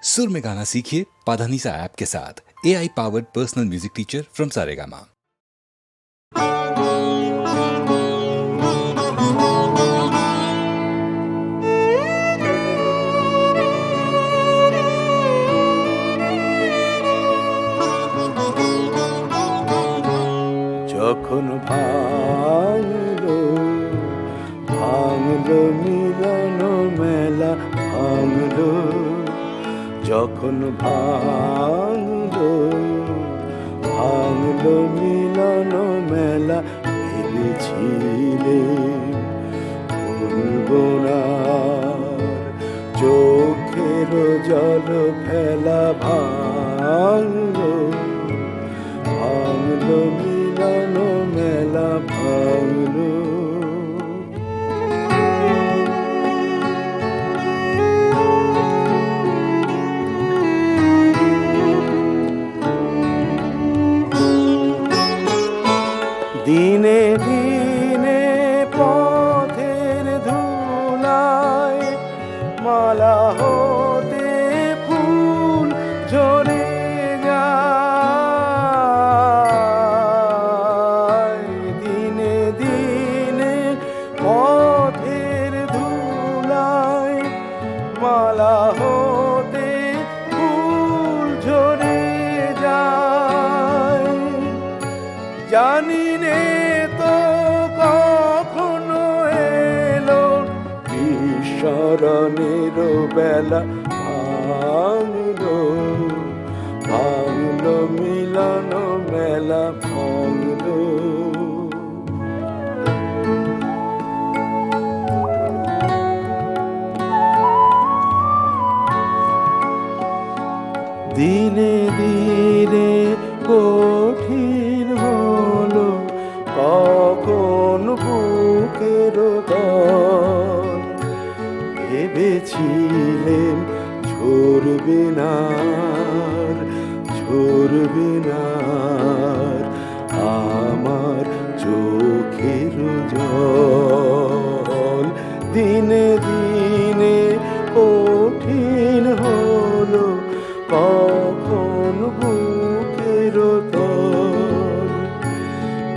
सुर में गाना सीखिए पाधानीसा ऐप के साथ। AI powered personal music teacher from Saregama. যখন ভাঙলো ভাঙলো মিলন মেলা ভাঙলো, যখন ভাঙলো ভাঙলো মিলন মেলা, ভেবেছিলে ভুলবো না চোখের জল ফেলা, ভাঙলো ভাঙলো মিলন মেলা ভাঙলো। দিনে দিনে পথের ধুলায় মালা হতে ফুল ঝরে যায়, দিনে দিনে পথের ধুলায় মালা হতে ফুল ঝরে যায়। জানি নে তো কখনো এলো বিস্মরণের বেলা, ভাঙলো ভাঙলো মিলন মেলা ভাঙলো। দিনে দিনে কঠিন হলো কখন বুকের দর, ভেবেছিলেন ঝরবে না ঝরবে না আমার চোখের জল। দিনে দিনে কঠিন হলো কখন বুকের দর,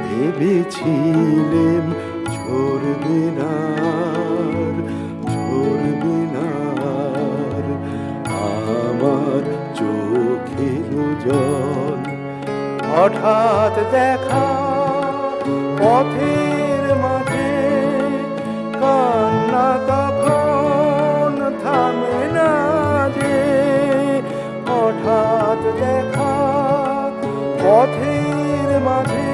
ভেবেছিলেন ঝরবে না ঝরবে না আমার চোখের জল। হঠাৎ দেখা পথের মাঝে কান্না তখন থামে না যে, হঠাৎ দেখা পথের মাঝে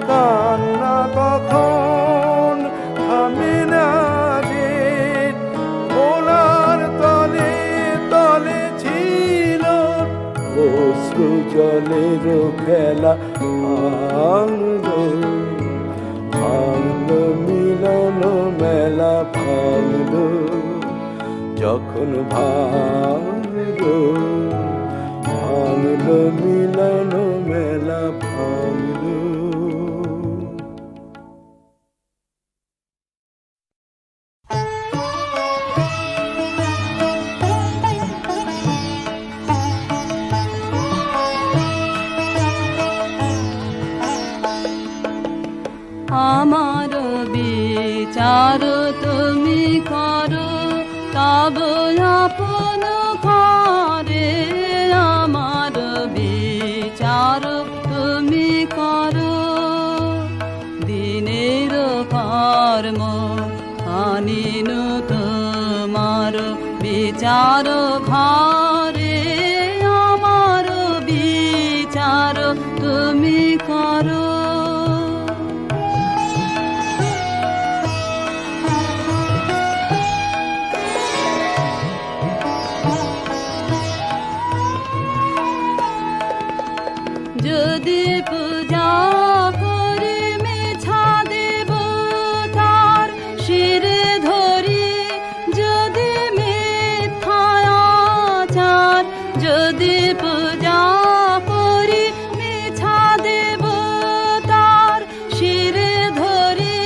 কান্না তখন থামে না যে, ওনার তলে তলে ছিল অশ্রু জলের খেলা, ভাঙলো ভাঙলো মিলন মেলা ভাঙলো, যখন ভাঙলো ভাঙলো মিলন মেলা ভাঙলো। আমার বিচার তুমি করো তব আপন করে, আমার বিচার তুমি করো। দিনের কর্ম আনিন তোমার বিচার ঘরে, আমার বিচার তুমি করো। যদি পূজা করি মিছা দেব তার শিরে ধরি, যদি মিথ্যাচার, যদি পূজা করি মিছা দেব তার শিরে ধরি,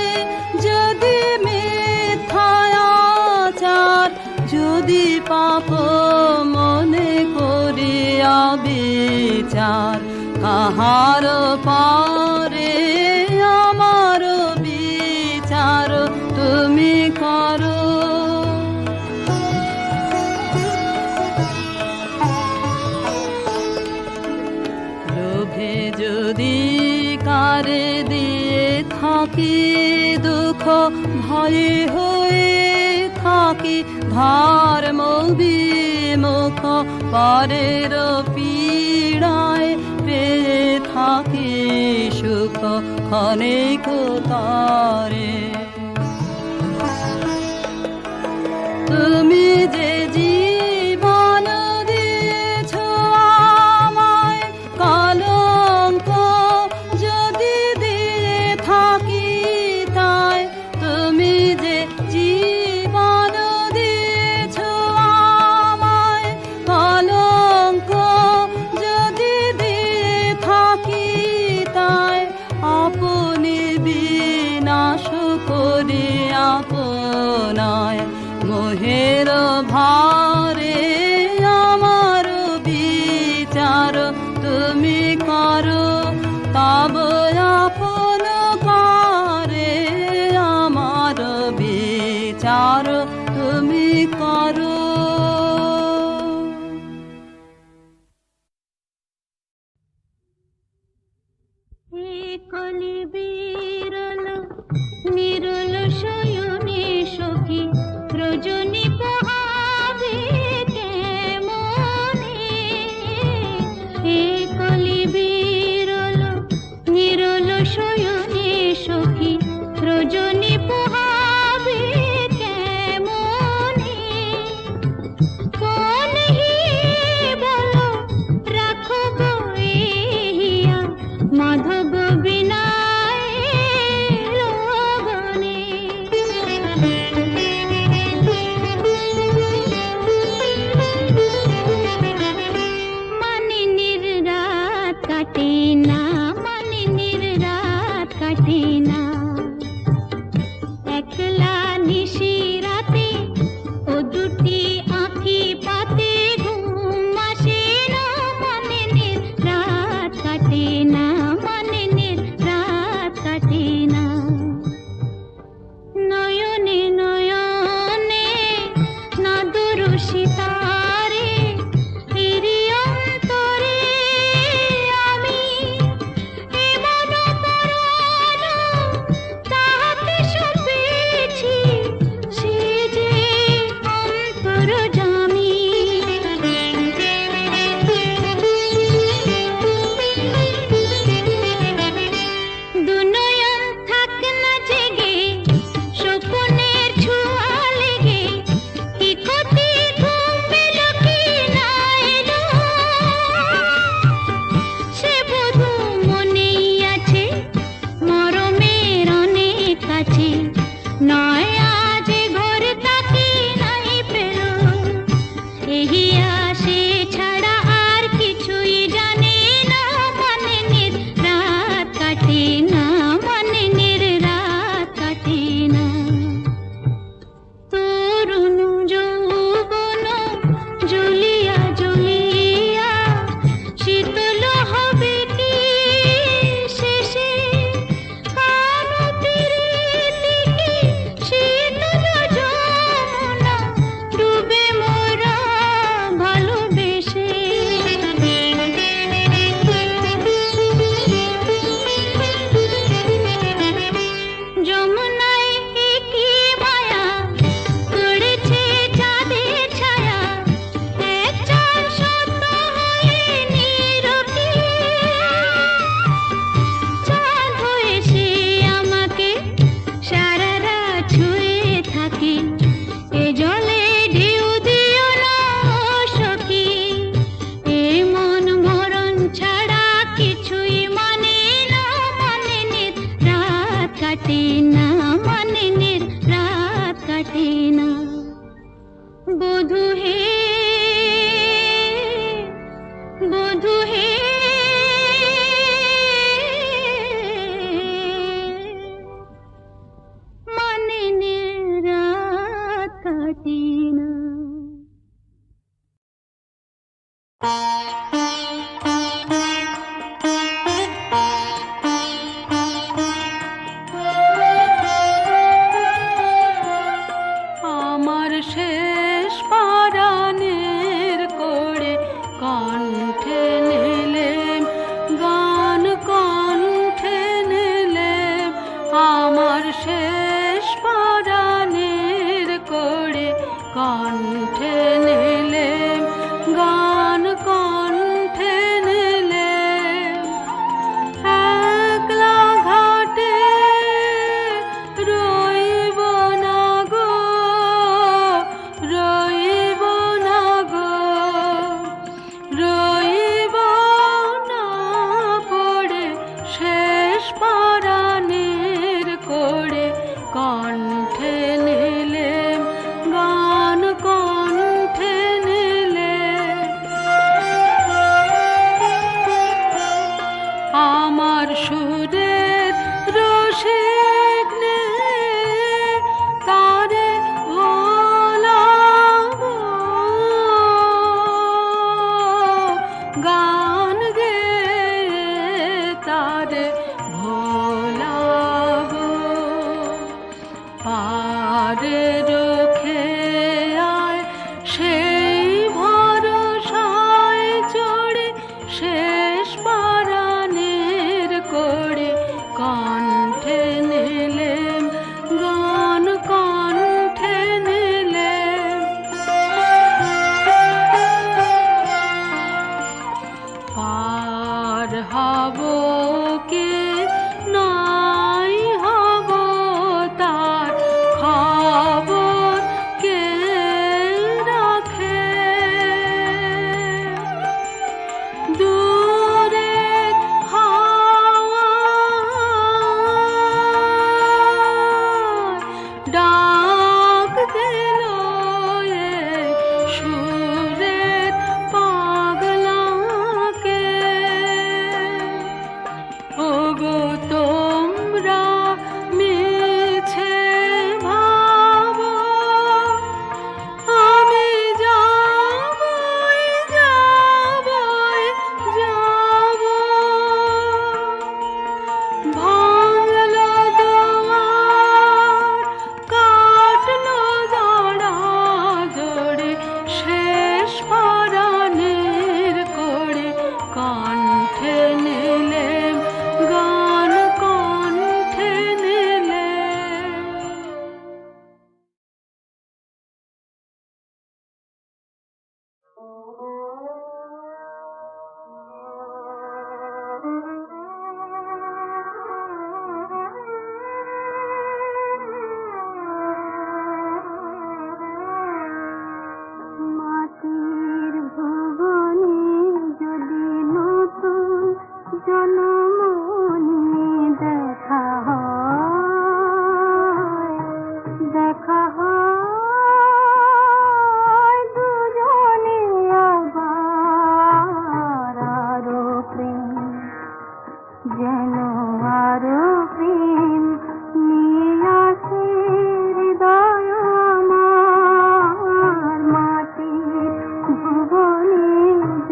যদি মিথ্যাচার, যদি পাপ বিচার কাহার পারে আমার বিচার তুমি করো। লোভে যদি কারে দিয়ে থাকি দুঃখ ভয়ে হয়ে থাকি ধর্ম বিমুখ পরের পীড়ায় পেয়ে থাকি সুখ ক্ষণিক তারে। তুমি যে জীবন দিয়েছ আমায় কলঙ্ক যদি দিয়ে থাকি তাই, তুমি যে জীবন দিয়েছ আমায় কলঙ্ক যদি দিয়ে থাকি তাই, আপনি বিনাশ করে আপনায় মোহের ভারে আমার বিচার তুমি করো। তব আপন করে আমার বিচার তুমি করো। কলি বিরল নিরল শয়নে সখী রজনী পোহাবে কেমনে। কলি বিরল নিরল শয়নে সখী রজনী পোহাবে কেমনে। কোন হিয়ে বলো রাখব এহিয়া মাধব বিনায় লগনে। মানিনীর রাত কাটে না, মানিনীর রাত কাটে না। একলা নিশি রাতে ও দুটি আঁখি পাতে ঘুম আসে না। মানিনীর রাত কাটে না, মানিনীর রাত কাটে না। নয়নে নয়নে নাদুর সিতারে এরি অন্তরে আমি এমন পরাণ তাহাতে সপেছি সে যে অন্তর্যামী। দুনয়ন থাক না জেগে স্বপ্নের ছোঁয়া লেগে কি ক্ষতি ঘুম এলো কি না এলো। সে বধূ মনেই আছে মরমের অনেক কাছে, নয় আজ ঘর তাকে নাই পেল। এহিয়া সে ছাড়া আর কিছুই জানে না। মানিনীর রাত কাটে না, মানিনীর রাত কাটে না। তরুণ যৌবন জ্বলিয়া জ্বলিয়া শীতল হবে কি শেষে। কার তীরে থেকে শীতল যমুনা ডুবে মোরা ভালোবেসে। যমুনায় কি মায়া করেছে চাঁদের ছায়া, এক চাঁদ সত্য হয়ে নীরবে। চাঁদ হয়ে সে আমাকে সারা রাত ছুঁয়ে থাকে। এ জলে ঢেউ দিও না সখী, এ মন মরণ ছাড়া কিছুই মানে না। মানিনীর রাত কাটে না, মানিনীর রাত কাটে না। বধূ হে বধূ হে মানিনীর রাত কাটে না।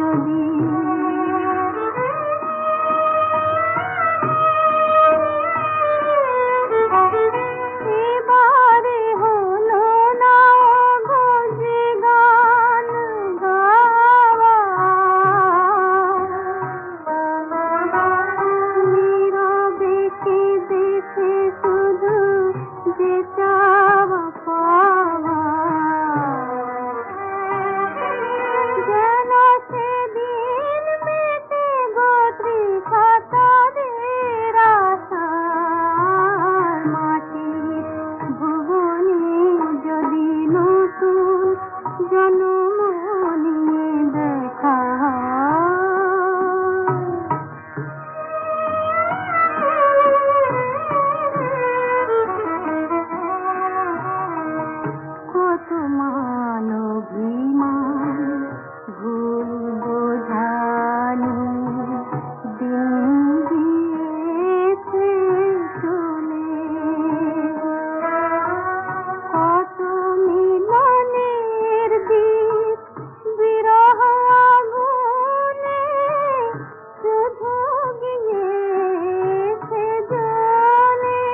যদি এবারে হলো না গো যে গান গাওয়া, নীরবে কেঁদেছে শুধু যে চাওয়া পাওয়া, যেন সেদিন মেটে গো ত্রিশতের আশার মাটির ভুবনে যদি নতুন জন্ম নিয়ে দেখা কত মান অভিমান ভুল বোঝানো দিন গিয়েছে চলে, কত মিলনের দিক বিরহ আগুনে শুধু গিয়েছে জ্বলে,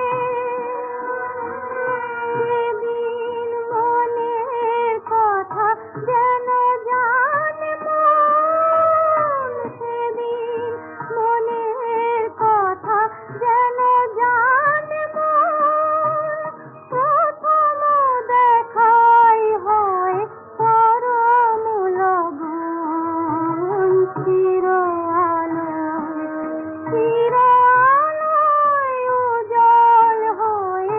সেদিন মনের কথা যেন জানে মন, সেদিন মনের কথা যেন জানে মন, প্রথম দেখাই হয় পরম লগন, চির আলোয় উজ্জ্বল হয়ে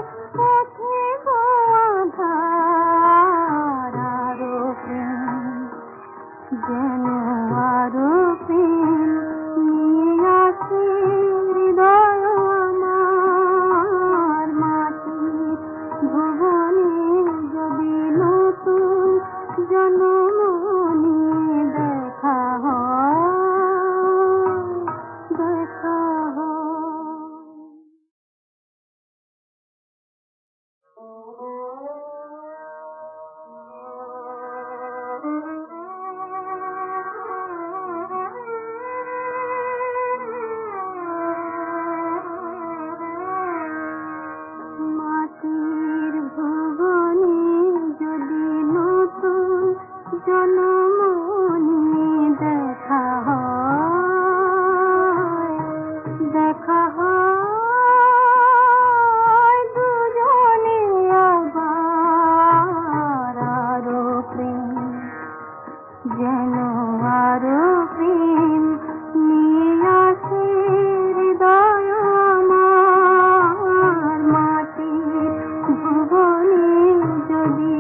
ওঠে গো আঁধার, আরো প্রেম যেন আরো প্রেম নিয়ে আসে হৃদয় আমার, মাটির ভুবনে যদি নতুন জন্ম নিয়ে দেখা হয়, দেখা হয়। মাটির ভুবনে যদি নতুন জন্ম নিয়ে দেখা হয়, দেখা হয় দুজনে আবার, আরো প্রেম যেন আরো প্রেম নিয়ে আসে হৃদয় আমার, মাটির ভুবনে যদি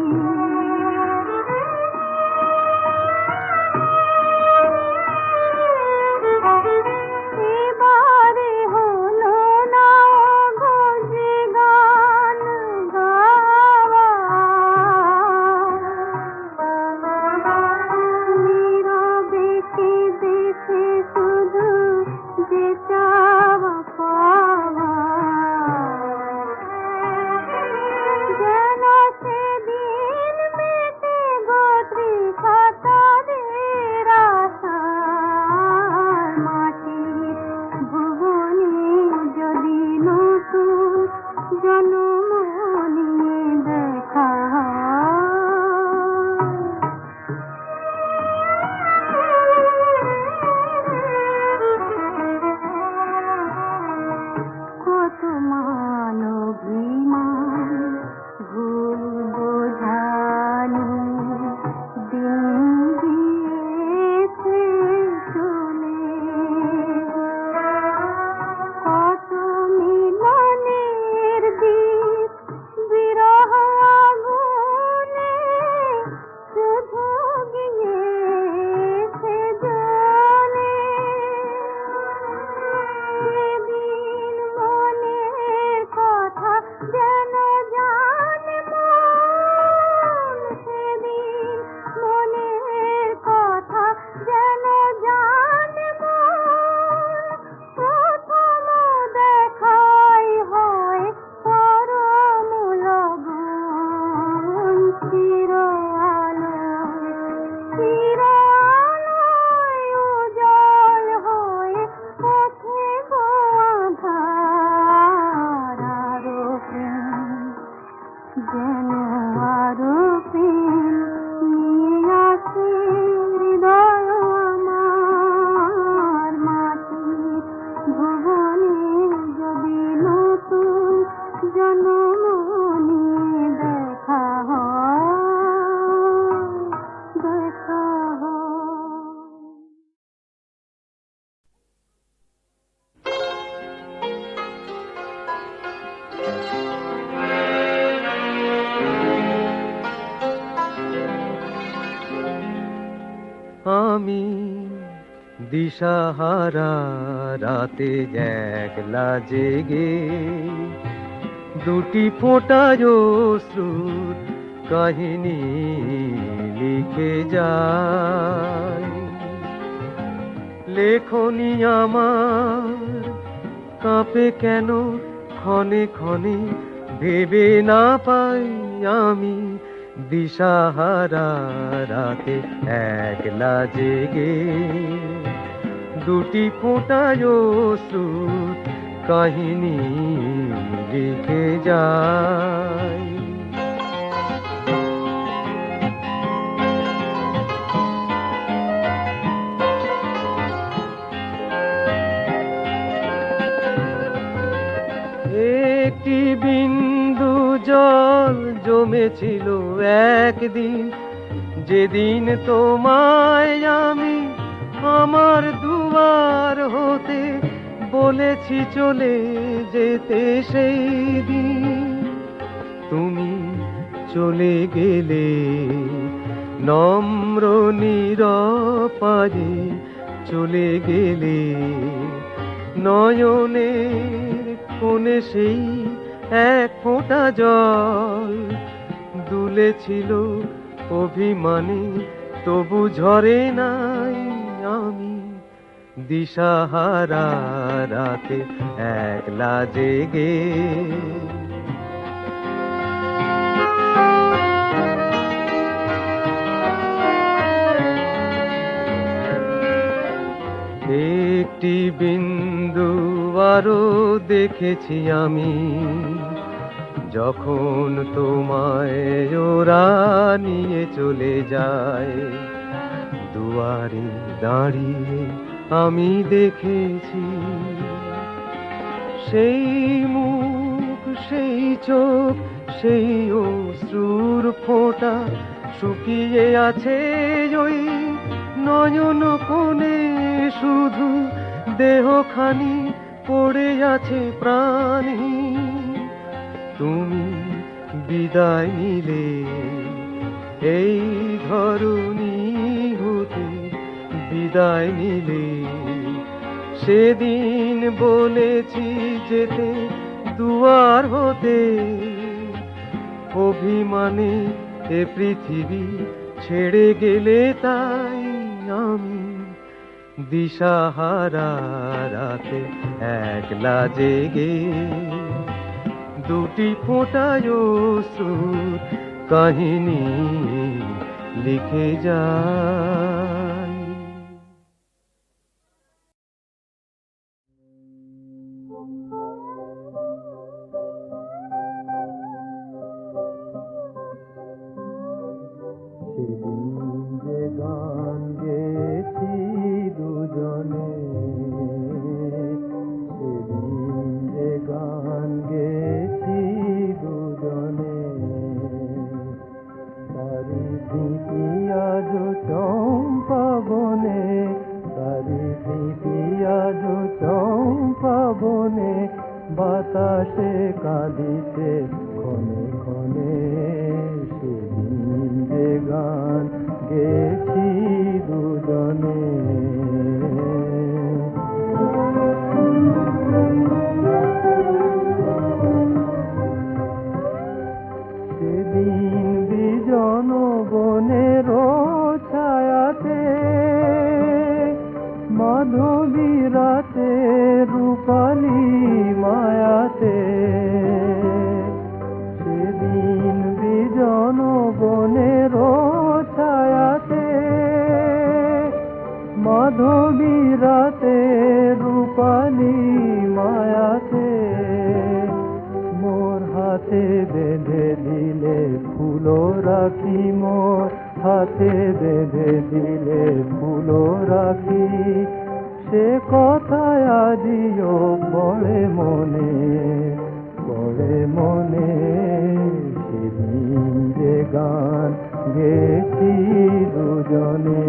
আমি দিশাহারা রাতে একলা জেগে দুটি ফোঁটা অশ্রুর কাহিনী লিখে যায়। লেখনি আমার কাঁপে কেন ক্ষণে ক্ষণে, ভেবে না পাই আমি দিশাহারা রাতে একলা জেগে দুটি ফোঁটা অশ্রুর কাহিনী লিখে যায়। একটি বিন্দু জল জমেছিল একদিন, যেদিন তোমায় আমি আমার দুয়ার হতে বলেছি চলে যেতে। সেই দিন তুমি চলে গেলে নম্র নিরপায়ে, চলে গেলে নয়নের কোণে সেই এক ফোঁটা জল দুলেছিল অভিমানে, তবু ঝরে নাই। আমি দিশাহারা রাতে একলা জেগে একটি বিন্দু আরো দেখেছি আমি, যখন তোমায় ওরা নিয়ে চলে যায়। দুয়ারে দাঁড়িয়ে আমি দেখেছি সেই মুখ, সেই চোখ, সেই অশ্রুর ফোঁটা শুকিয়ে আছে ওই নয়ন কোণে। শুধু দেহখানি পড়ে আছে প্রাণহীন। তুমি বিদায় নিলে এই ধরণী হতে, বিদায় নিলে সেদিন বলেছি যেতে দুয়ার হতে। অভিমানে এ পৃথিবী ছেড়ে গেলে তাই আমি দিশাহারা রাতে একলা জেগে দুটি ফোঁটা অশ্রুর কাহিনী লিখে যাই। সেদিন যে গান গেছি দুজনে, সেদিন যে গান গেছি দুজনে, তারি স্মৃতি আজ চম্পা বনে, তারি স্মৃতি আজ চম্পা বনে, বাতাসে কাঁদিতে ক্ষণে ক্ষণে। সেদিন যে গান গেছি দুজনে, সেদিন বিজন বনের ছায়াতে, মাধবী রাতে রূপালী মায়াতে। সেদিন বিজন বনের ছায়াতে, মাধবী রাতে রূপালী মায়াতে। মোর হাতে বেঁধে দিলে ফুলো রাখি, মোর হাতে বেঁধে দিলে ফুলো রাখি। সে কথায় আজিও পড়ে মনে, পড়ে মনে। সেদিন যে গান গেছি দুজনে,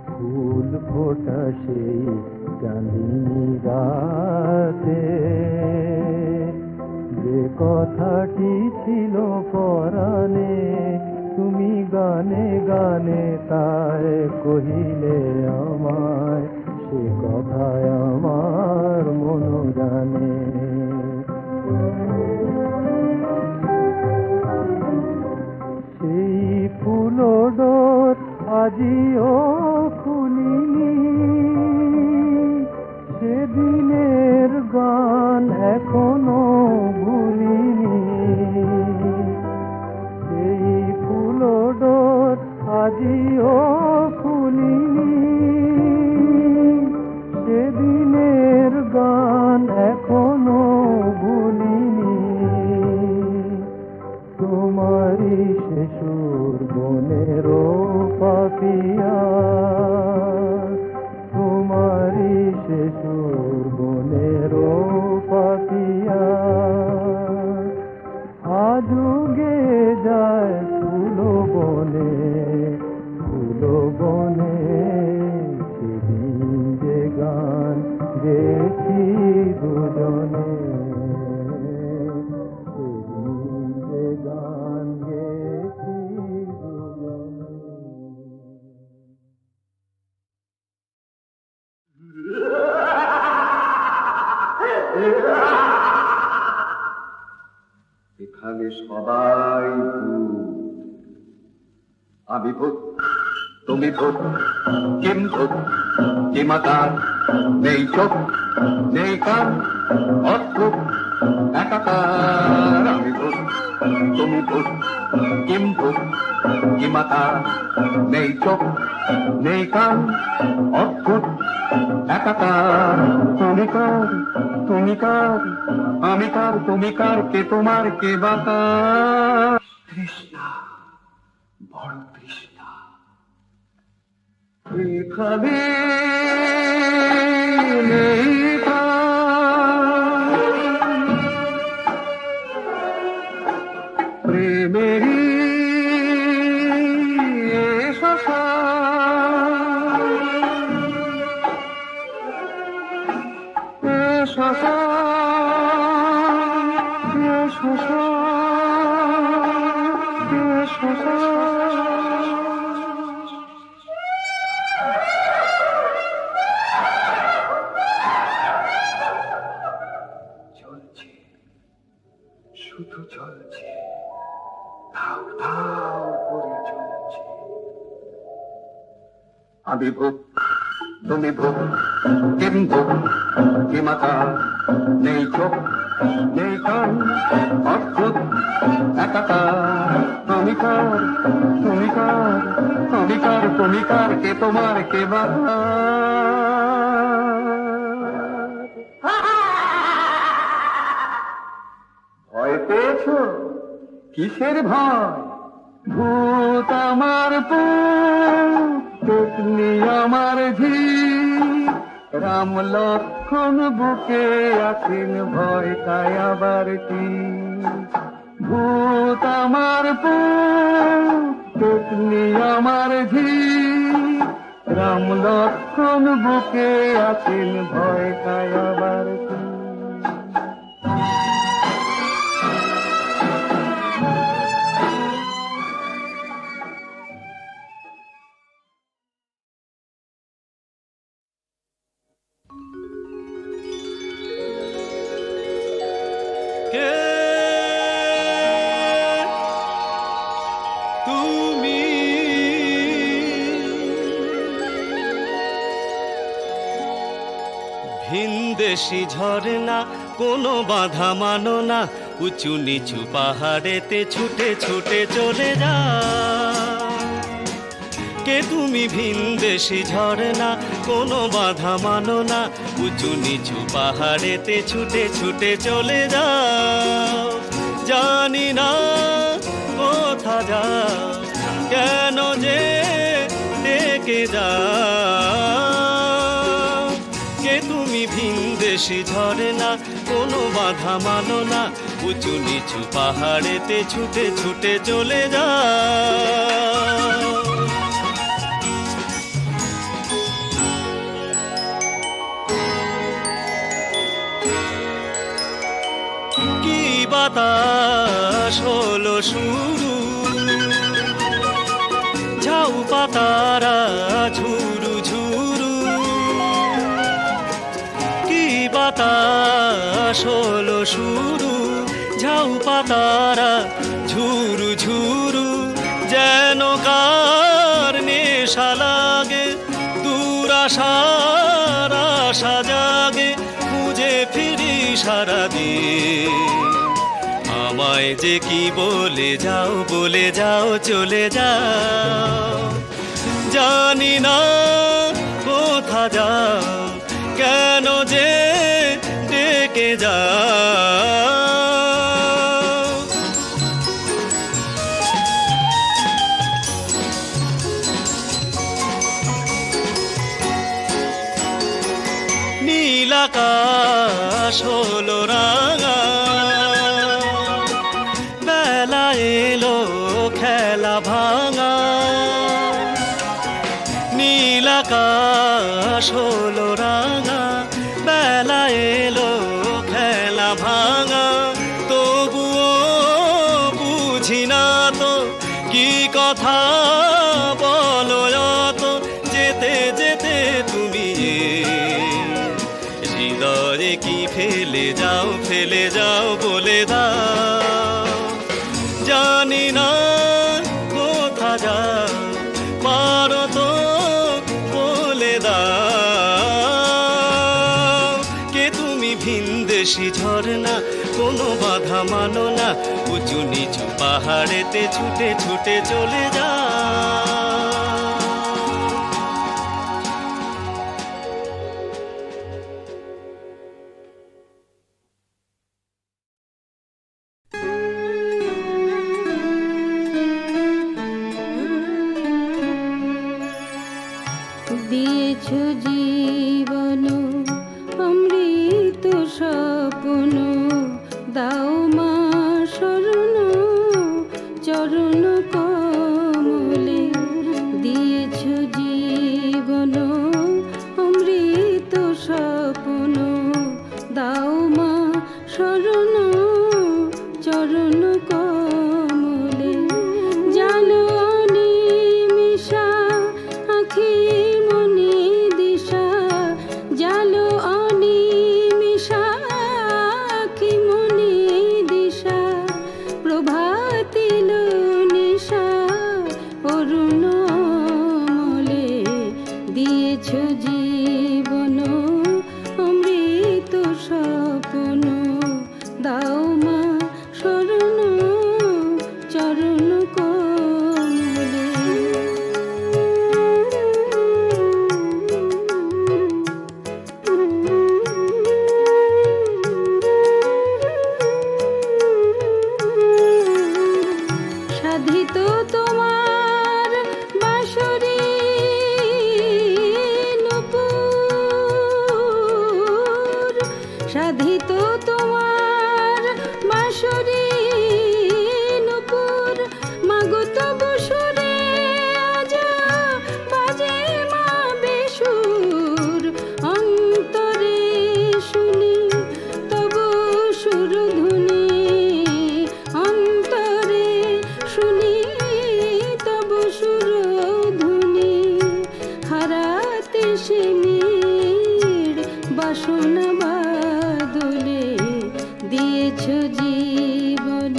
ফুল ফোটা সেই চাঁদনি রাতে, কথাটি ছিল পরাণে, তুমি গানে গানে তাই কহিলে আমায়, সে কথায় আমার মন জানে। সেই ফুলো ডোর আজিও খুলিনি, সেদিনের গান এখনো ভুলিনি। সেই ফুলো ডোর আজিও খুলিনি, সেদিনের গান এখনো ভুলিনি। তোমারি শিশুর বনেরও পাপিয়া, তোমারি শিশুর বনেরও পাপিয়া, আজুগে যায় ফুলো বনে, ফুলো বনে। সেদিন যে গান গেছি দুজনে, সেদিন যে গান গেছি দুজনে। এখানে সবাই আমি ভূত, তুমি ভূত, কিম ভূত, কিমাকার, নেই চোখ নেই কান, অদ্ভুত একাকার। আমি ভূত, তুমি ভূত, কিম ভূত, কিমাকার, নেই চোখ নেই কান, অদ্ভুত একাকার। তুমি কার, তুমি কার, আমি কার, তুমি কার, কে তোমার, কে বাকার। তৃষ্ণা, বড় তৃষ্ণা, এখানে নেই প্রেমেরই শশা, শশা, শশা, শশা। চলছে, শুধু চলছে, ধাও ধাও করে চলছে। আমি ভূত, তুমি ভূত, কিম ভূত, কিমাকার, নেই চোখ নেই কান, অদ্ভুত একাকার। আমি কার, তুমি কার, আমি কার, তুমি কার, কে তোমার, কে বাকার। ভয় পেয়েছো? কিসের ভয়? ভূত আমার পুতলি আমার ঝি, রাম লক্ষণ বুকে আছেন, ভয় তাই আবার কি। ভূত আমার পুতলি আমার ঝি, রাম লক্ষণ বুকে আছেন, ভয় তাই আবার কি। তুমি ভিনদেশি ঝরনা, কোনো বাধা মানো না, উঁচু নিচু পাহাড়েতে ছুটে ছুটে চলে যা। কে তুমি ভিনদেশি ঝরনা, কোনো বাধা মানো না, উঁচু নিচু পাহাড়েতে ছুটে ছুটে চলে যাও। জানি না কোথা যাও, কেন যে ডেকে যাও। কে তুমি ভিনদেশি ঝরনা, কোনো বাধা মানো না, উঁচু নিচু পাহাড়েতে ছুটে ছুটে চলে যাও। কি বা বাতাস হলো শুরু, ঝাউ পাতারা ঝুরু ঝুরু, কি বাতাস হলো শুরু, ঝাউ পাতারা ঝুরু ঝুরু, যেন কার নেশা লাগে, দূর আশার আশা জাগে, খুঁজে ফিরি সারাদিন। আমায় যে কি বলে যাও চলে যাও, জানি না কোথা যাও, কেন যে ডেকে যাও। নীল আকাশ হলো রাঙা, বেলা এলো খেলা ভাঙা, নীল আকাশ হলো রাঙা, বেলা এলো খেলা ভাঙা, তবুও বুঝি না তো কি কথা বলো অত, যেতে যেতে তুমি হৃদয়ে কি ফেলে যাও বলে দাও, জানি না কোথা যাও, পারো তো বলে দাও। কে তুমি ভিনদেশি ঝরনা, কোনো বাধা মানো না, উঁচু নিচু পাহাড়েতে ছুটে ছুটে চলে যাও। দিয়েছ জীবন অমৃত স্বপ্ন, দাও মা শরণ চরণ কমলে। দিয়েছ জীবন অমৃত স্বপ্ন, দাও মা শরণ চরণ কমলে। জালো অনিমিষা আখি মনি দিশা, জালো অনিমিষা আখি মনি দিশা, প্রভাতিল নিশা অরুণ অমলে। দিয়েছ জীবন অমৃত স্বপ্ন, দাও মা শরণ চরণ কমলে। সাধিত তোমার বাঁশরি নূপুর, সাধিত তোমার বাঁশরি নূপুর, মাগো তবু সুরে আজ বাজে মা বেসুর। অন্তরে শুনি তবু সুরধুনি, অন্তরে শুনি তবু সুরধুনি। হারাতে সে নীড় বাসনা বাদলে। দিয়েছ জীবন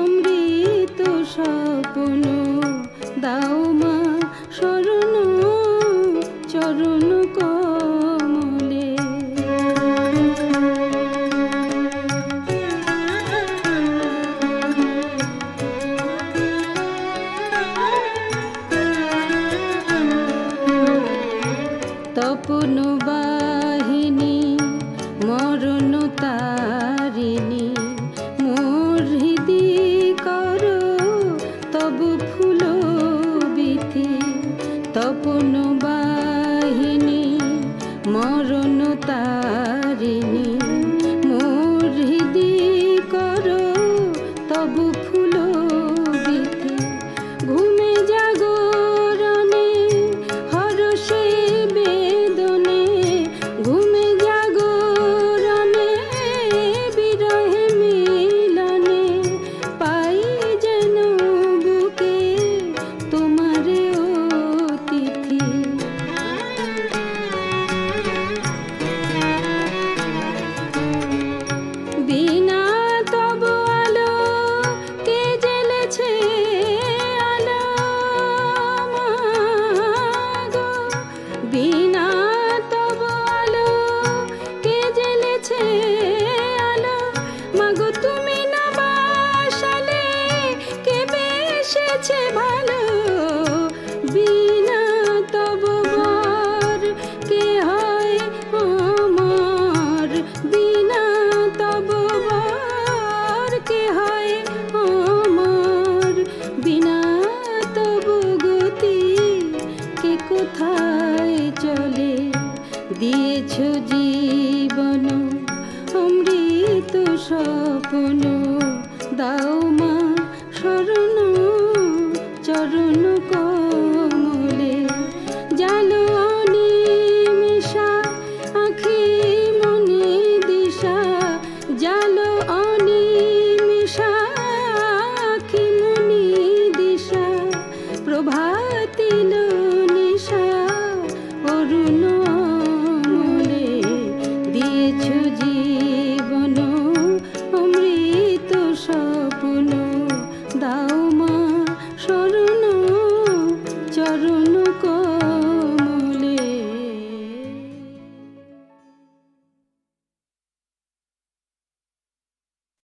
অমৃত স্বপ্ন, দাও মা শরণ চরণ কমলে। তপন বাহিনী মরণ তারিণী, মোর হৃদি কর তবু ফুল বিথি। স্বপ্ন দাও মা শরণ চরণ কমলে জালো অনিমিষা আখি মনি দিশা জালো অনিমিষা আখি মনি দিশা প্রভাতিল নিশা অরুণ অমলে দিয়েছ জীবন অমৃত স্বপ্ন